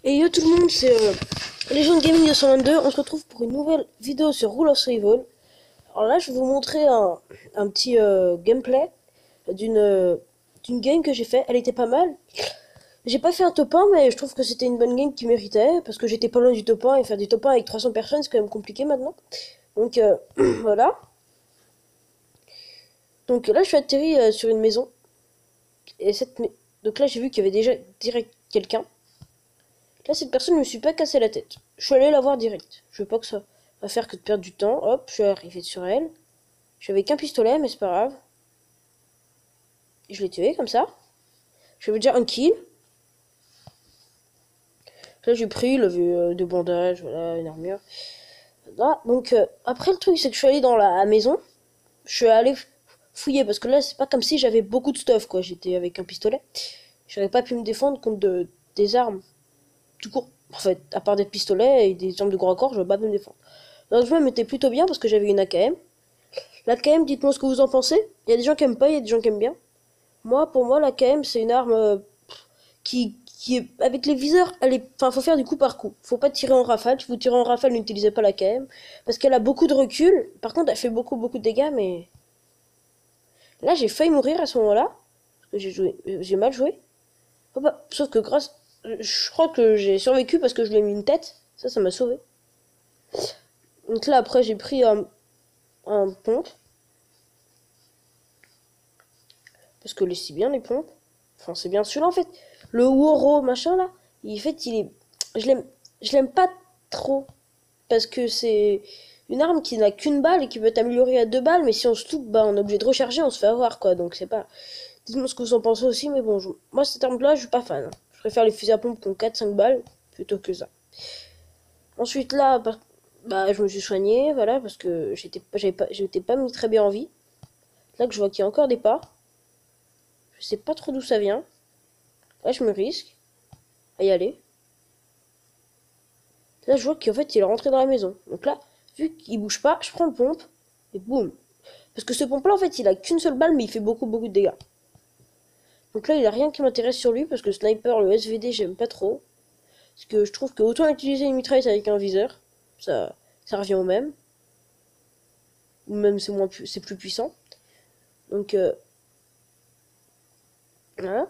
Et yo tout le monde, c'est Legend Gaming 222. On se retrouve pour une nouvelle vidéo sur Rule of Survival. Alors là, je vais vous montrer un petit gameplay d'une game que j'ai fait. Elle était pas mal. J'ai pas fait un top 1, mais je trouve que c'était une bonne game qui méritait. Parce que j'étais pas loin du top 1 et faire du top 1 avec 300 personnes, c'est quand même compliqué maintenant. Donc voilà. Donc là, je suis atterri sur une maison. Et donc là, j'ai vu qu'il y avait déjà direct quelqu'un. Là, cette personne ne me suis pas cassé la tête. Je suis allé la voir direct. Je veux pas que ça va faire que de perdre du temps. Hop, je suis arrivé sur elle. J'avais qu'un pistolet, mais c'est pas grave. Et je l'ai tué comme ça. J'avais déjà un kill. Là, j'ai pris, il avait deux bandages, voilà, une armure. Là, donc, après, le truc, c'est que je suis allé dans la maison. Je suis allé fouiller, parce que là, c'est pas comme si j'avais beaucoup de stuff, quoi. J'étais avec un pistolet. J'aurais pas pu me défendre contre des armes. Tout court. En fait, à part des pistolets et des armes de gros corps, je vais pas me défendre. Donc, je me mettais plutôt bien, parce que j'avais une AKM. L'AKM, dites-moi ce que vous en pensez. Il y a des gens qui aiment pas, il y a des gens qui aiment bien. Pour moi, l'AKM, c'est une arme qui est avec les viseurs, enfin, faut faire du coup par coup. Faut pas tirer en rafale. Si vous tirez en rafale, n'utilisez pas l'AKM parce qu'elle a beaucoup de recul. Par contre, elle fait beaucoup de dégâts, mais là, j'ai failli mourir à ce moment-là parce que j'ai mal joué. Oh bah, sauf que je crois que j'ai survécu parce que je lui ai mis une tête. Ça m'a sauvé. Donc là, après, j'ai pris un pompe. Parce que c'est bien les pompes. Enfin, c'est bien celui-là en fait. Le Woro machin là. En fait, il est. Je l'aime pas trop. Parce que c'est une arme qui n'a qu'une balle et qui peut être améliorée à deux balles. Mais si on se loupe, bah on est obligé de recharger, on se fait avoir quoi. Donc c'est pas. Dites-moi ce que vous en pensez aussi. Mais bon, moi cette arme là, je suis pas fan, hein. Je préfère les fusils à pompe qui ont 4-5 balles plutôt que ça. Ensuite là, bah je me suis soigné, voilà, parce que j'étais pas mis très bien en vie. Là que je vois qu'il y a encore des pas. Je sais pas trop d'où ça vient. Là, je me risque à y aller. Là, je vois qu'en fait, il est rentré dans la maison. Donc là, vu qu'il bouge pas, je prends le pompe et boum. Parce que ce pompe-là, en fait, il a qu'une seule balle, mais il fait beaucoup de dégâts. Donc là, il a rien qui m'intéresse sur lui, parce que sniper, le SVD, j'aime pas trop. Parce que je trouve que autant utiliser une mitrailleuse avec un viseur, ça revient au même. Ou même c'est plus puissant. Donc, voilà.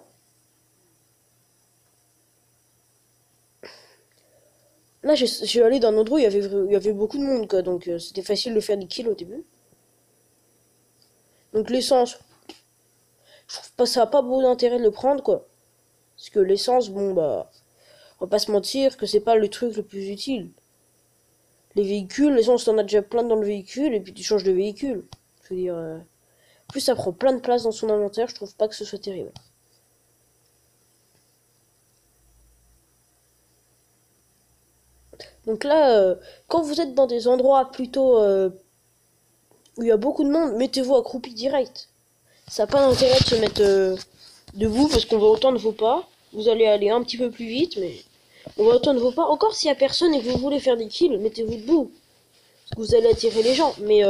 Là, je suis allé dans un endroit où il y avait beaucoup de monde, quoi. Donc, c'était facile de faire des kills au début. Donc, l'essence, je trouve pas ça a pas beaucoup d'intérêt de le prendre, quoi. Parce que l'essence, bon bah, on va pas se mentir que c'est pas le truc le plus utile. Les véhicules, l'essence t'en as déjà plein dans le véhicule et puis tu changes de véhicule. Je veux dire, plus ça prend plein de place dans son inventaire, je trouve pas que ce soit terrible. Donc là, quand vous êtes dans des endroits plutôt où il y a beaucoup de monde, mettez-vous accroupi direct. Ça n'a pas d'intérêt de se mettre debout parce qu'on va autant de vos pas. Vous allez aller un petit peu plus vite, mais on va autant de vos pas. Encore s'il y a personne et que vous voulez faire des kills, mettez-vous debout. Parce que vous allez attirer les gens. Mais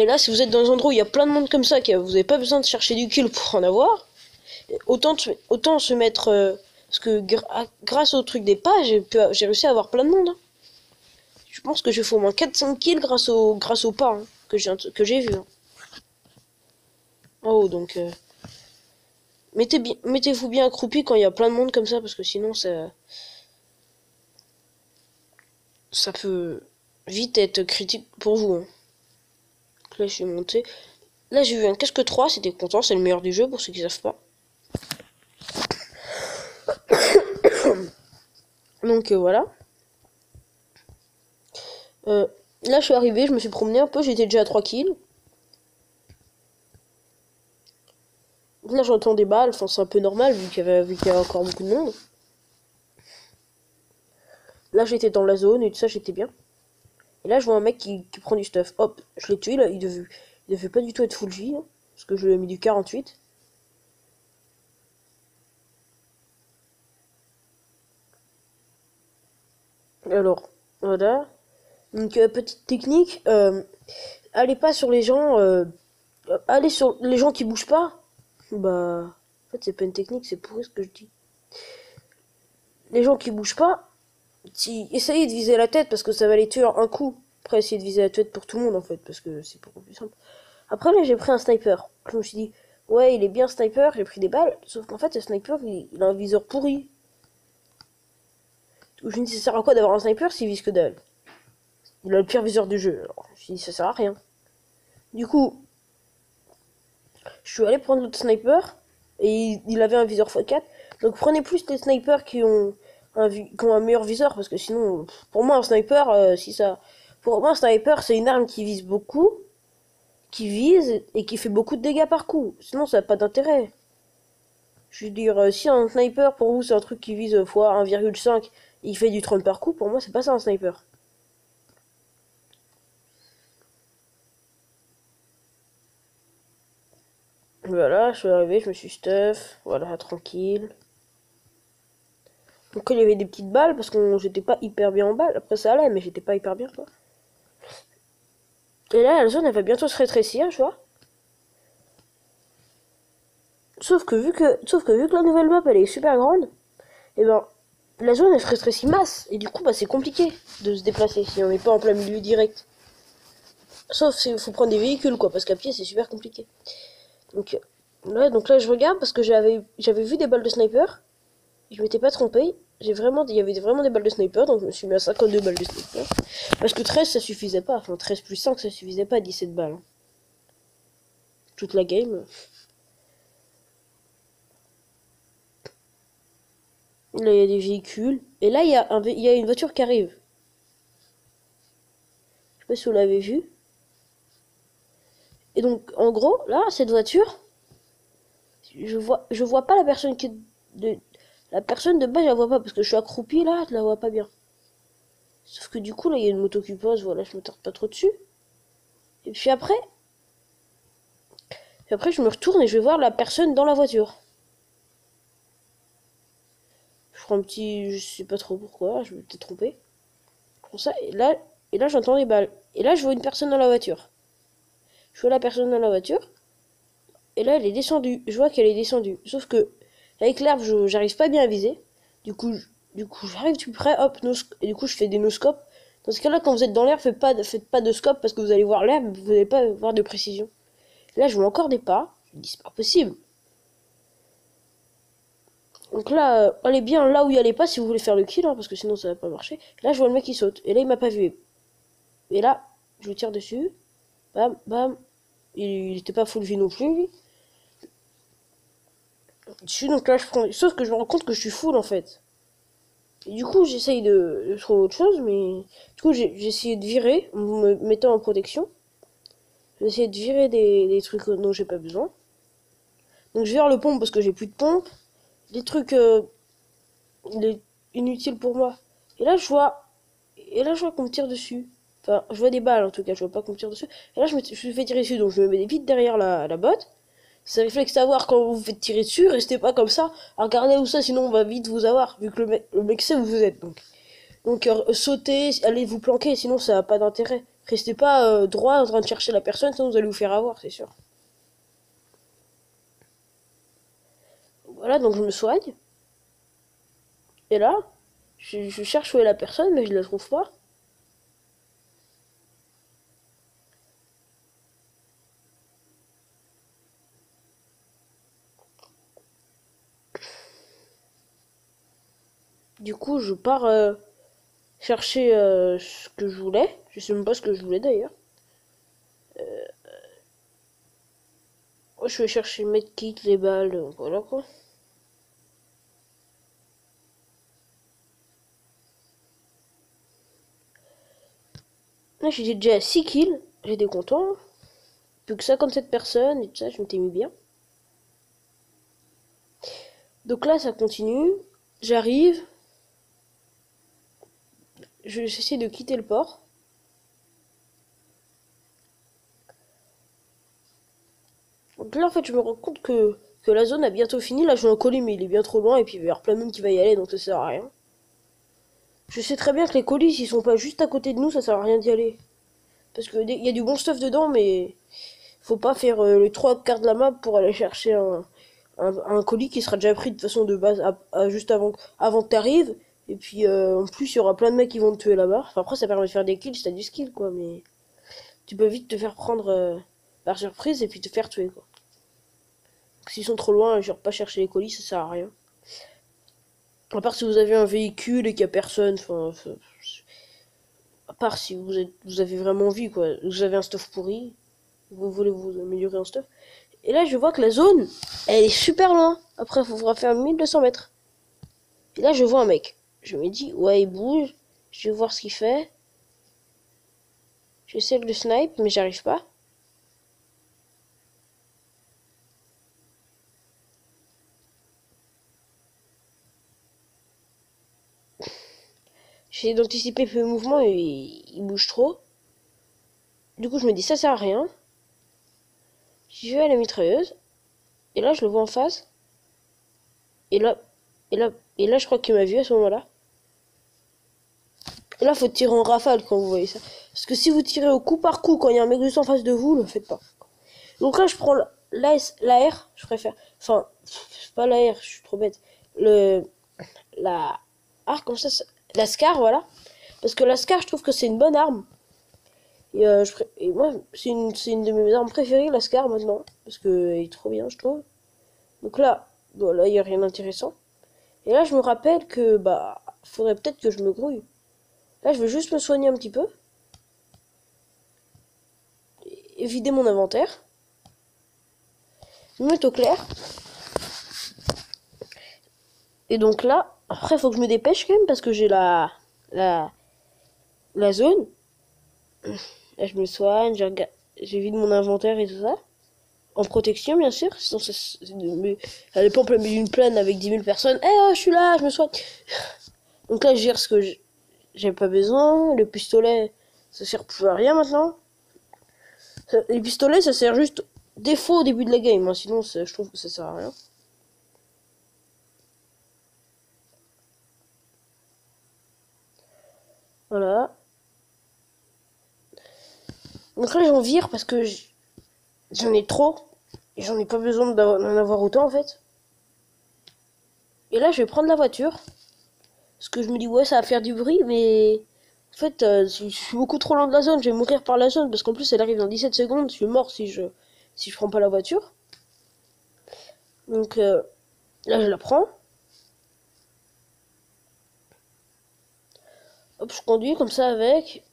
là, si vous êtes dans un endroit où il y a plein de monde comme ça, que vous n'avez pas besoin de chercher du kill pour en avoir, autant se mettre... parce que grâce au truc des pas, j'ai réussi à avoir plein de monde, hein. Je pense que je fais au moins 4-5 kills grâce au pas, hein, que j'ai vu, hein. Oh, donc... mettez-vous bien accroupi quand il y a plein de monde comme ça, parce que sinon, ça peut vite être critique pour vous, hein. Là, je suis monté. Là, j'ai eu un casque 3, c'était content, c'est le meilleur du jeu pour ceux qui savent pas. Donc voilà. Là, je suis arrivé, je me suis promené un peu, j'étais déjà à 3 kills. Là, j'entends des balles, enfin, c'est un peu normal vu qu'il y a encore beaucoup de monde. Là, j'étais dans la zone et tout ça, j'étais bien. Et là, je vois un mec qui prend du stuff. Hop, je l'ai tué, là, il devait pas du tout être full vie, hein, parce que je lui ai mis du 48. Alors, voilà. Donc, petite technique, allez pas sur les gens, allez sur les gens qui bougent pas. Bah, en fait, c'est pas une technique, c'est pourri ce que je dis. les gens qui bougent pas, essayez de viser la tête parce que ça va les tuer en un coup. Après, essayez de viser la tête pour tout le monde en fait, parce que c'est beaucoup plus simple. Après, là, j'ai pris un sniper. Je me suis dit, ouais, il est bien sniper, j'ai pris des balles. Sauf qu'en fait, le sniper, il a un viseur pourri. Je me dis, ça sert à quoi d'avoir un sniper s'il vise que dalle? Il a le pire viseur du jeu. Alors, je me suis dit, ça sert à rien. Du coup, je suis allé prendre l'autre sniper. Et il avait un viseur x4. Donc prenez plus les snipers qui ont un meilleur viseur. Parce que sinon, pour moi, un sniper, pour moi, un sniper, c'est une arme qui vise beaucoup. Qui vise et qui fait beaucoup de dégâts par coup. Sinon, ça n'a pas d'intérêt. Je veux dire, si un sniper, pour vous, c'est un truc qui vise x 1,5 et il fait du 30 par coup, pour moi, c'est pas ça un sniper. Voilà, je suis arrivé, je me suis stuff. Voilà, tranquille. Donc il y avait des petites balles, parce que j'étais pas hyper bien en balles. Après, ça allait, mais j'étais pas hyper bien, quoi. Et là, la zone, elle va bientôt se rétrécir, tu vois. Sauf que vu que la nouvelle map, elle est super grande, et ben, la zone, elle se rétrécit masse. Et du coup, bah, c'est compliqué de se déplacer si on n'est pas en plein milieu direct. Sauf s'il faut prendre des véhicules, quoi, parce qu'à pied, c'est super compliqué. Donc là, je regarde parce que j'avais vu des balles de sniper. Je m'étais pas trompé. Il y avait vraiment des balles de sniper, donc je me suis mis à 52 balles de sniper. Parce que 13, ça suffisait pas. Enfin, 13 plus 5, ça suffisait pas à 17 balles. Toute la game. Là, il y a des véhicules. Et là, il y a une voiture qui arrive. Je sais pas si vous l'avez vu. Et donc, en gros, là, cette voiture, je vois pas la personne la personne de bas, je la vois pas parce que je suis accroupi là, je la vois pas bien. Sauf que du coup, là, il y a une moto qui passe, voilà, je me tarde pas trop dessus. Et puis après, je me retourne et je vais voir la personne dans la voiture. Je prends un petit, je sais pas trop pourquoi, je me peut-être trompé. Comme ça, et là, j'entends des balles. Et là, je vois une personne dans la voiture. Je vois la personne dans la voiture. Et là, elle est descendue. Je vois qu'elle est descendue. Sauf que, avec l'herbe, j'arrive pas bien à viser. Du coup, j'arrive tout près, hop, et du coup, je fais des no-scopes. Dans ce cas-là, quand vous êtes dans l'herbe, faites pas de scope parce que vous allez voir l'herbe, vous n'allez pas voir de précision. Là, je vois encore des pas. Je me dis, c'est pas possible. Donc là, allez bien là où il y a les pas si vous voulez faire le kill, hein, parce que sinon ça va pas marcher. Là, je vois le mec qui saute. Et là, il m'a pas vu. Et là, je lui tire dessus. Bam, bam. Il était pas full vie non plus, lui. Dessus, donc là, je prends. Sauf que je me rends compte que je suis full en fait. Et du coup, j'essaye de trouver autre chose, mais. Du coup, j'ai essayé de virer en me mettant en protection. J'ai essayé de virer des trucs dont j'ai pas besoin. Donc, je vire le pompe parce que j'ai plus de pompe. Des trucs inutiles pour moi. Et là, je vois. Et là, je vois qu'on me tire dessus. Enfin, je vois des balles en tout cas, je vois pas qu'on me tire dessus. Et là, je me fais tirer dessus, donc je me mets vite derrière la botte. C'est un réflexe à avoir quand vous vous faites tirer dessus, restez pas comme ça, à regarder où ça, sinon on va vite vous avoir, vu que le mec sait où vous êtes. Donc sautez, allez vous planquer, sinon ça n'a pas d'intérêt. Restez pas droit en train de chercher la personne, sinon vous allez vous faire avoir, c'est sûr. Voilà, donc je me soigne. Et là, je cherche où est la personne, mais je la trouve pas. Du coup, je pars chercher ce que je voulais. Je sais même pas ce que je voulais d'ailleurs. Moi, je vais chercher le medkit, les balles, voilà quoi. Là, j'étais déjà à 6 kills, j'étais content. Plus que 57 personnes et tout ça, je m'étais mis bien. Donc là, ça continue. J'arrive. J'essaie de quitter le port. Donc là, en fait, je me rends compte que la zone a bientôt fini. Là, je vais en colis, mais il est bien trop loin. Et puis, il va y avoir plein de monde qui va y aller, donc ça sert à rien. Je sais très bien que les colis, s'ils sont pas juste à côté de nous, ça sert à rien d'y aller. Parce qu'il y a du bon stuff dedans, mais faut pas faire les trois quarts de la map pour aller chercher un colis qui sera déjà pris de façon de base juste avant que t'arrives. Et puis en plus il y aura plein de mecs qui vont te tuer là-bas. Enfin, après ça permet de faire des kills si t'as du skill quoi, mais tu peux vite te faire prendre par surprise et puis te faire tuer quoi. S'ils sont trop loin, genre pas chercher les colis, ça sert à rien. À part si vous avez un véhicule et qu'il y a personne, à part si vous avez vraiment envie quoi, vous avez un stuff pourri, vous voulez vous améliorer en stuff. Et là je vois que la zone, elle est super loin. Après il faudra faire 1200 mètres. Et là je vois un mec. Je me dis, ouais il bouge, je vais voir ce qu'il fait. J'essaie de le snipe mais j'arrive pas. J'essaie d'anticiper peu le mouvement et il bouge trop. Du coup je me dis ça sert à rien. J'y vais à la mitrailleuse. Et là je le vois en face. Et là, je crois qu'il m'a vu à ce moment-là. Et là faut tirer en rafale quand vous voyez ça. Parce que si vous tirez au coup par coup quand il y a un mec juste en face de vous, le faites pas. Donc là je prends l'AR, je préfère. Enfin, c'est pas l'AR, je suis trop bête. La... Ah, comme ça, la SCAR, voilà. Parce que la SCAR, je trouve que c'est une bonne arme. Et moi, c'est une de mes armes préférées, la SCAR, maintenant. Parce qu'elle est trop bien, je trouve. Donc là, il n'y a rien d'intéressant. Et là, je me rappelle que, faudrait peut-être que je me grouille. Là, je vais juste me soigner un petit peu. Et vider mon inventaire. Je me mets au clair. Et donc là, après, il faut que je me dépêche quand même, parce que j'ai la zone. Là, je me soigne, j'ai vide mon inventaire et tout ça. En protection, bien sûr. Sinon, elle est pas en plein milieu d'une plaine avec 10 000 personnes. Eh, oh, je suis là, je me soigne. Donc là, je gère ce que j'ai pas besoin. Le pistolet, ça sert plus à rien maintenant. Les pistolets, ça sert juste des fois au début de la game. Hein. Sinon, je trouve que ça sert à rien. Voilà. Donc là, j'en vire parce que j'en ai trop. Et j'en ai pas besoin d'en avoir autant, en fait. Et là, je vais prendre la voiture. Parce que je me dis, ouais, ça va faire du bruit, mais... En fait, je suis beaucoup trop loin de la zone. Je vais mourir par la zone. Parce qu'en plus, elle arrive dans 17 secondes. Je suis mort si je prends pas la voiture. Donc, là, je la prends. Hop, je conduis comme ça avec.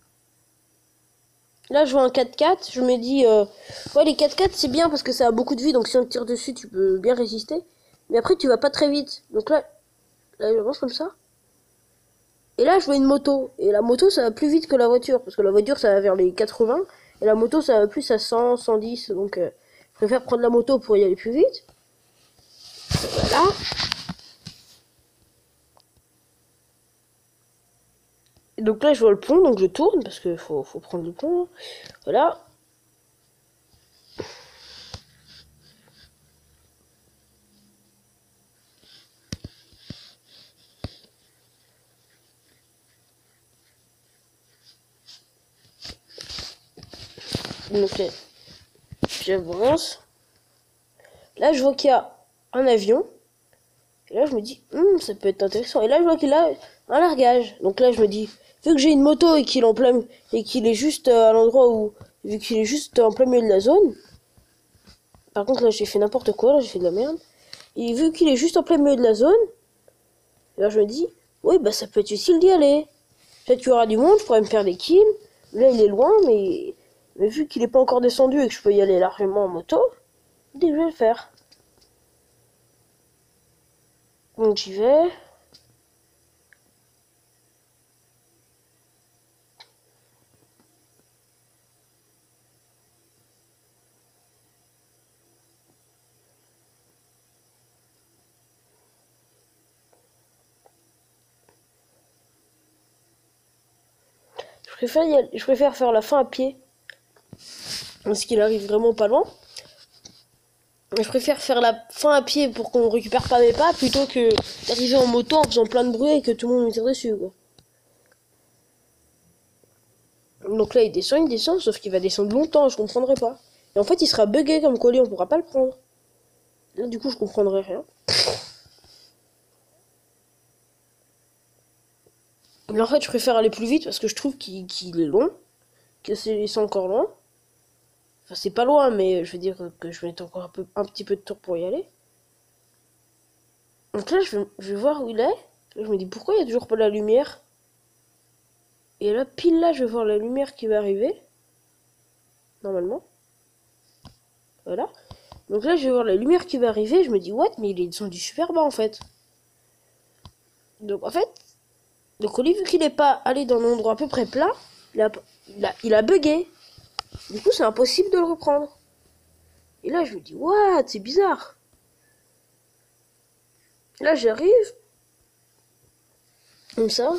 Là, je vois un 4x4. Je me dis, ouais, les 4x4, c'est bien parce que ça a beaucoup de vie. Donc, si on te tire dessus, tu peux bien résister. Mais après, tu vas pas très vite. Donc là j'avance comme ça. Et là, je vois une moto. Et la moto, ça va plus vite que la voiture. Parce que la voiture, ça va vers les 80. Et la moto, ça va plus à 100, 110. Donc, je préfère prendre la moto pour y aller plus vite. Voilà. Et donc là, je vois le pont. Donc, je tourne. Parce que faut prendre le pont. Voilà. Donc, j'avance. Là, je vois qu'il y a un avion. Et là, je me dis, ça peut être intéressant. Et là, je vois qu'il a un largage. Donc là, je me dis, vu que j'ai une moto et qu'il est juste à l'endroit où, vu qu'il est juste en plein milieu de la zone. Par contre, là, j'ai fait n'importe quoi. Là, j'ai fait de la merde. Et vu qu'il est juste en plein milieu de la zone, et là, je me dis, oui, ça peut être utile d'y aller. Peut-être qu'il y aura du monde, je pourrais me faire des kills. Là, il est loin, mais vu qu'il n'est pas encore descendu et que je peux y aller largement en moto, dès que je vais le faire. Donc j'y vais. Je préfère faire la fin à pied. Parce qu'il arrive vraiment pas loin. Je préfère faire la fin à pied pour qu'on récupère pas mes pas plutôt que d'arriver en moto en faisant plein de bruit et que tout le monde me tire dessus, quoi. Donc là, il descend, sauf qu'il va descendre longtemps, je comprendrai pas. Et en fait, il sera bugué comme colis, on pourra pas le prendre. Là, du coup, je comprendrai rien. Mais en fait, je préfère aller plus vite parce que je trouve qu'il est long, que c'est encore loin. Enfin, c'est pas loin, mais je veux dire que je vais mettre encore un petit peu de temps pour y aller. Donc là, je vais voir où il est. Là, je me dis, pourquoi il y a toujours pas la lumière? Et là, pile là, je vais voir la lumière qui va arriver. Normalement. Voilà. Donc là, je vais voir la lumière qui va arriver. Je me dis, what? Mais il est descendu super bas, en fait. Donc, en fait, le colis, vu qu'il n'est pas allé dans un endroit à peu près plat, il a bugué. Du coup, c'est impossible de le reprendre. Et là, je me dis, what? C'est bizarre. Là, j'arrive. Comme ça.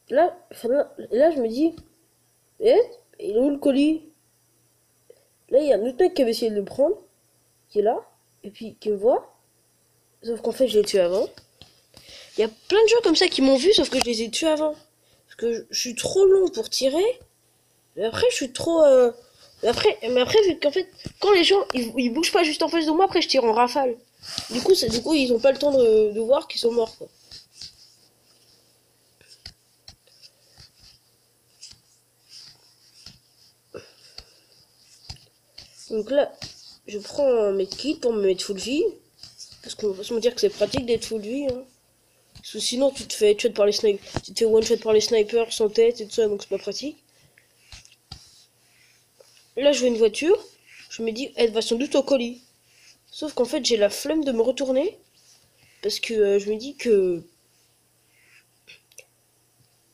Là, je me dis, eh, il est où le colis? Là, il y a un autre mec qui avait essayé de le prendre, qui est là, et puis qui me voit. Sauf qu'en fait, je l'ai tué avant. Il y a plein de gens comme ça qui m'ont vu, sauf que je les ai tués avant. Parce que je suis trop long pour tirer. Mais après, je suis trop... Mais après, vu qu'en fait, quand les gens, ils bougent pas juste en face de moi, après, je tire en rafale. Du coup, ils ont pas le temps de voir qu'ils sont morts, quoi. Donc là, je prends mes kits pour me mettre full vie. Parce qu'on va se me dire que c'est pratique d'être full vie, hein. Parce que sinon, tu te fais headshot par les snipers. Tu te fais one shot par les snipers sans tête et tout ça, donc c'est pas pratique. Là, je vois une voiture. Je me dis, elle va sans doute au colis. Sauf qu'en fait, j'ai la flemme de me retourner. Parce que je me dis que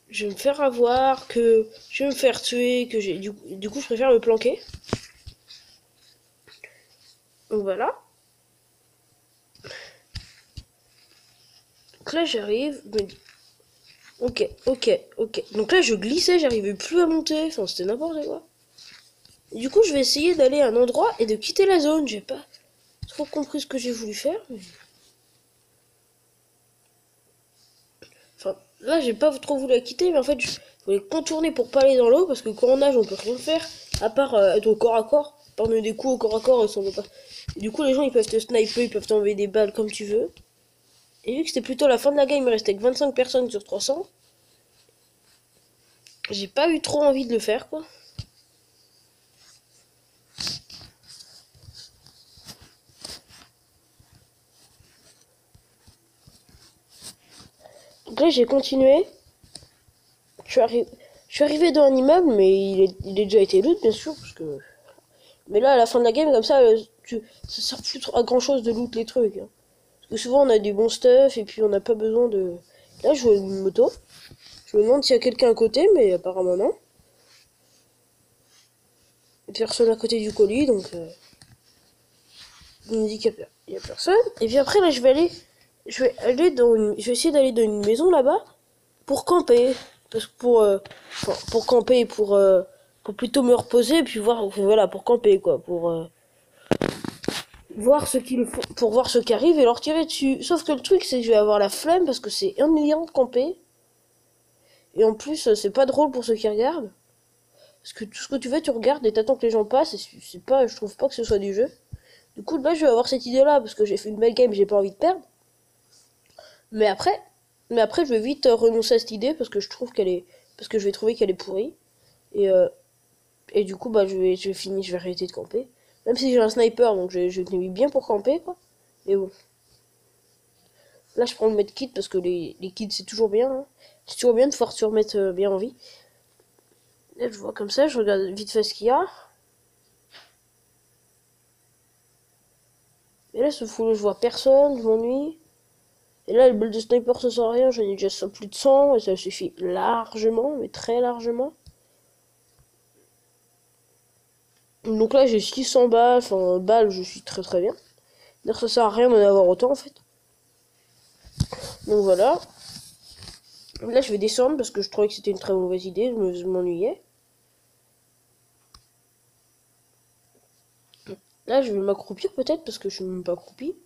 je vais me faire avoir, que je vais me faire tuer, que j'ai. Du coup, je préfère me planquer. Donc voilà. Donc là, j'arrive. Je me dis, ok. Donc là, je glissais, j'arrivais plus à monter. Enfin, c'était n'importe quoi. Et du coup, je vais essayer d'aller à un endroit et de quitter la zone. J'ai pas trop compris ce que j'ai voulu faire. Mais... Enfin, là, j'ai pas trop voulu la quitter, mais en fait, je voulais contourner pour pas aller dans l'eau, parce que quand on nage, on peut rien faire, à part être au corps à corps. Prendre des coups au corps à corps, ça ne veut pas. Et du coup, les gens, ils peuvent te sniper, ils peuvent t'envoyer des balles comme tu veux. Et vu que c'était plutôt la fin de la game, il me restait que 25 personnes sur 300. J'ai pas eu trop envie de le faire, quoi. Donc là, j'ai continué. Je suis arrivé dans un immeuble, mais il est déjà été loot, bien sûr, parce que... Mais là, à la fin de la game, comme ça, ça sert plus à grand chose de loot les trucs, hein. Parce que souvent, on a du bon stuff, et puis on n'a pas besoin de... Là, je vois une moto. Je me demande s'il y a quelqu'un à côté, mais apparemment non. Personne à côté du colis, donc... il me dit qu'il y a personne. Et puis après, là, je vais essayer d'aller dans une maison là-bas pour camper. Parce que pour camper, pour plutôt me reposer, et puis voir, voilà, pour camper, quoi. Voir ce qu'ils font, pour voir ce qui arrive et leur tirer dessus. Sauf que le truc, c'est que je vais avoir la flemme parce que c'est ennuyant de camper. Et en plus, c'est pas drôle pour ceux qui regardent. Parce que tout ce que tu fais, tu regardes et t'attends que les gens passent. Et je trouve pas que ce soit du jeu. Du coup, là, je vais avoir cette idée-là parce que j'ai fait une belle game, j'ai pas envie de perdre. Mais après, je vais vite renoncer à cette idée parce que parce que je vais trouver qu'elle est pourrie. Et, euh, et du coup, bah, je vais arrêter de camper. Même si j'ai un sniper, donc je l'ai mis bien pour camper, quoi. Mais bon. Là, je prends le medkit parce que les kits, c'est toujours bien, hein. C'est toujours bien de pouvoir se remettre bien en vie. Là, je vois comme ça, je regarde vite fait ce qu'il y a. Et là, ce fou, je vois personne, je m'ennuie. Et là, le build de sniper, ça sert à rien, j'en ai déjà plus de 100, et ça suffit largement, mais très largement. Donc là, j'ai 600 balles, enfin, balles, je suis très très bien. D'ailleurs, ça sert à rien d'en avoir autant, en fait. Donc voilà. Là, je vais descendre parce que je trouvais que c'était une très mauvaise idée, je m'ennuyais. Là, je vais m'accroupir peut-être parce que je suis même pas accroupi.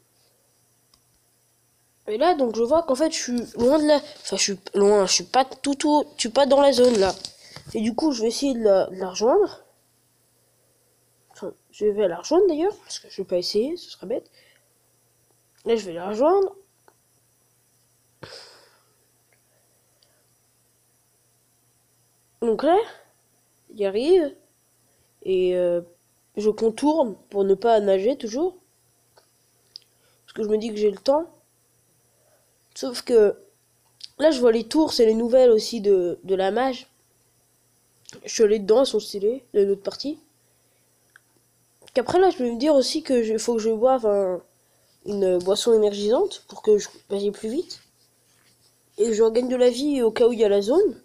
Et là, donc, je vois qu'en fait, je suis loin de la... Enfin, je suis loin, je suis pas je suis pas dans la zone, là. Et du coup, je vais essayer de la rejoindre. Enfin, je vais la rejoindre d'ailleurs, parce que je vais pas essayer, ce serait bête. Là, je vais la rejoindre. Donc là, il arrive. Et je contourne pour ne pas nager toujours. Parce que je me dis que j'ai le temps. Sauf que là, je vois les tours, c'est les nouvelles aussi de la mage. Je suis allé dedans, elles sont stylées, de l'autre partie. Qu'après là, je vais me dire aussi que faut que je boive une boisson énergisante pour que je aille plus vite. Et que je regagne de la vie au cas où il y a la zone.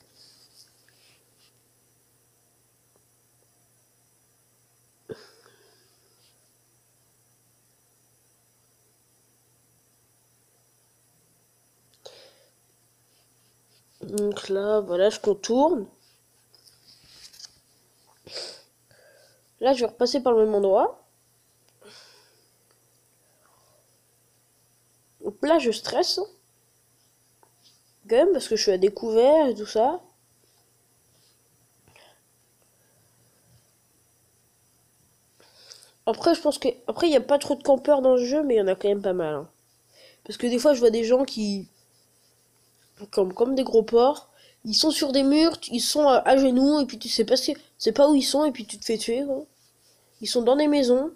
Donc là, voilà, je contourne. Là, je vais repasser par le même endroit. Donc là, je stresse. Quand même, parce que je suis à découvert et tout ça. Après, je pense que après il n'y a pas trop de campeurs dans le jeu, mais il y en a quand même pas mal. Hein. Parce que des fois, je vois des gens qui, comme des gros porcs, ils sont sur des murs, ils sont à genoux, et puis tu sais pas où ils sont, et puis tu te fais tuer. Quoi. Ils sont dans des maisons,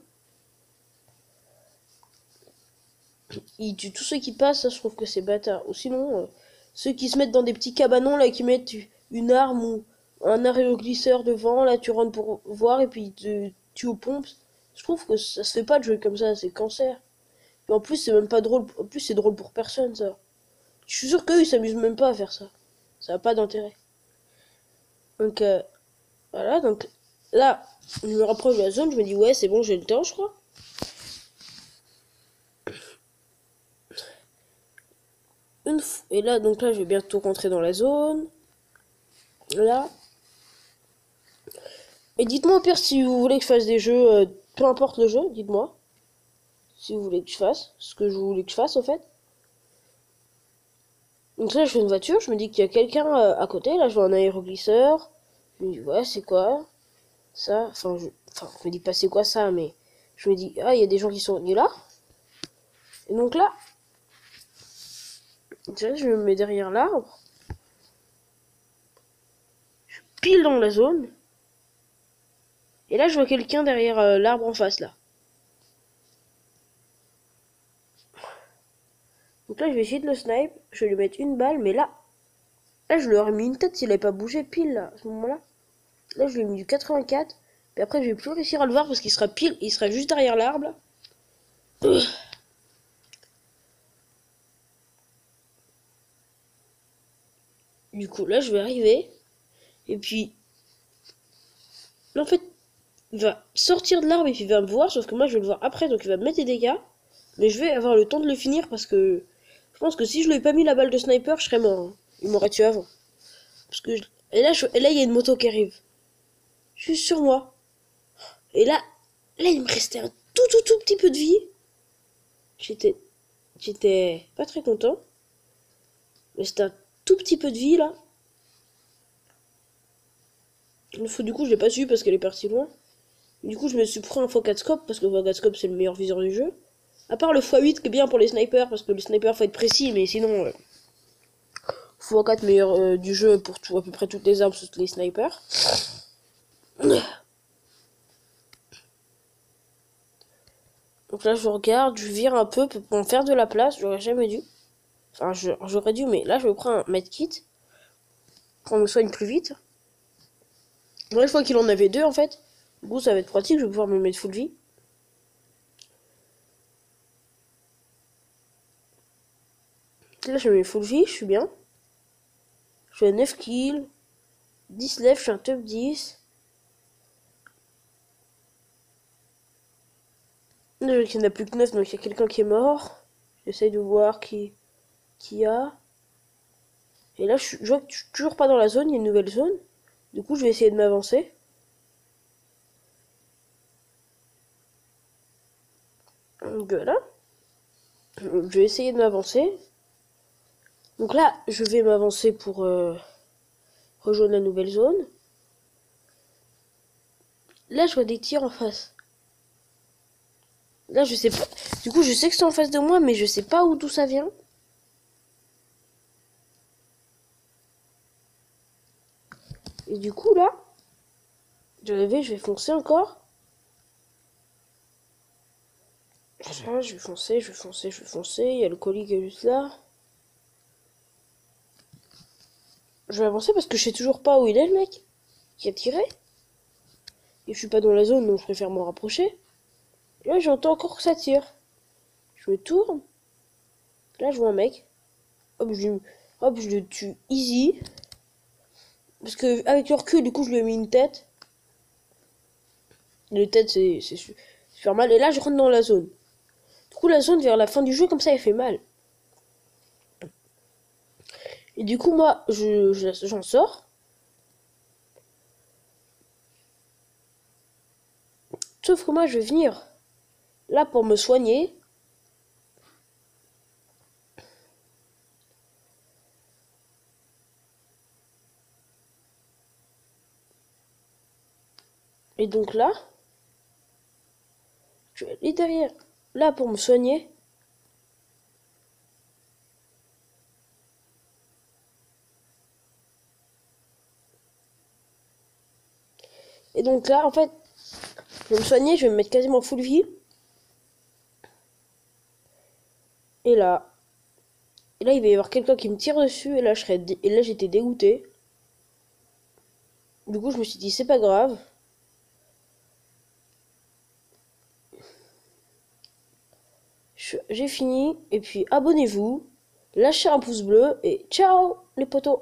ils tuent tous ceux qui passent, ça je trouve que c'est bâtard. Ou sinon, ceux qui se mettent dans des petits cabanons là, qui mettent une arme ou un aéroglisseur devant, là tu rentres pour voir, et puis ils te tuent aux pompes. Je trouve que ça se fait pas de jouer comme ça, c'est cancer. Et en plus, c'est même pas drôle. En plus, c'est drôle pour personne, ça. Je suis sûr qu'eux, ils s'amusent même pas à faire ça. Ça n'a pas d'intérêt. Donc, voilà. Donc, là, je me rapproche de la zone. Je me dis, ouais, c'est bon, j'ai le temps, je crois. Et là, donc là, je vais bientôt rentrer dans la zone. Là. Et dites-moi au pire si vous voulez que je fasse des jeux, peu importe le jeu, dites-moi. Si vous voulez que je fasse ce que je voulais que je fasse, en fait. Donc là, je fais une voiture, je me dis qu'il y a quelqu'un à côté. Là, je vois un aéroglisseur. Je me dis, ouais, c'est quoi ça? Je me dis pas c'est quoi ça, mais je me dis, ah, il y a des gens qui sont venus là. Et donc là, je me mets derrière l'arbre. Je pile dans la zone. Et là, je vois quelqu'un derrière l'arbre en face, là. Donc là, je vais essayer de le snipe. Je vais lui mettre une balle, mais là, je lui aurais mis une tête s'il avait pas bougé pile, là, à ce moment-là. Là, je lui ai mis du 84. Puis après, je vais plus réussir à le voir parce qu'il sera pile, il sera juste derrière l'arbre, là. Du coup, là, je vais arriver. Et puis, là, en fait, il va sortir de l'arbre et puis il va me voir, sauf que moi, je vais le voir après, donc il va me mettre des dégâts. Mais je vais avoir le temps de le finir parce que je pense que si je lui ai pas mis la balle de sniper, je serais mort. Hein. Il m'aurait tué avant. Parce que et là, il y a une moto qui arrive. Juste sur moi. Et là, il me restait un tout petit peu de vie. J'étais, j'étais pas très content. Mais c'était un tout petit peu de vie, là. Du coup, je l'ai pas su parce qu'elle est partie loin. Du coup, je me suis pris un x4 scope parce que le x4 scope, c'est le meilleur viseur du jeu. À part le x8 qui est bien pour les snipers parce que le sniper faut être précis, mais sinon, x4 meilleur du jeu pour à peu près toutes les armes, sauf les snipers. Donc là, je regarde, je vire un peu pour me faire de la place. J'aurais jamais dû. Enfin, j'aurais dû, mais là, je vais prendre un medkit. Pour me soigne plus vite. Là, je vois qu'il en avait deux, en fait. Du coup, ça va être pratique, je vais pouvoir me mettre full vie. Là, je me mets full vie, je suis bien. Je fais 9 kills. 10 lèvres, je suis un top 10. Il n'y en a plus que 9, donc il y a quelqu'un qui est mort. J'essaye de voir qui y a. Et là, je vois que je suis toujours pas dans la zone, il y a une nouvelle zone. Du coup, je vais essayer de m'avancer. Donc voilà. Je vais essayer de m'avancer. Donc là, je vais m'avancer pour rejoindre la nouvelle zone. Là, je vois des tirs en face. Là, je sais pas. Du coup, je sais que c'est en face de moi, mais je sais pas d'où ça vient. Et du coup, là, je vais foncer encore. Là, je vais foncer, je vais foncer, je vais foncer. Il y a le colis qui est juste là. Je vais avancer parce que je sais toujours pas où il est, le mec qui a tiré. Et je suis pas dans la zone, donc je préfère me rapprocher. Et là, j'entends encore que ça tire. Je me tourne. Là, je vois un mec. Hop, je le tue easy. Parce que avec le recul, du coup, je lui ai mis une tête. Une tête, c'est super mal. Et là, je rentre dans la zone. Du coup, la zone, vers la fin du jeu, comme ça, elle fait mal. Et du coup, moi, j'en sors. Sauf que moi, je vais venir là pour me soigner. Et donc là, je vais aller derrière. Là pour me soigner. Et donc là, en fait, je vais me soigner, je vais me mettre quasiment full vie. Et là, il va y avoir quelqu'un qui me tire dessus. Et là, et là, j'étais dégoûté. Du coup, je me suis dit, c'est pas grave. J'ai fini. Et puis, abonnez-vous. Lâchez un pouce bleu. Et ciao, les potos.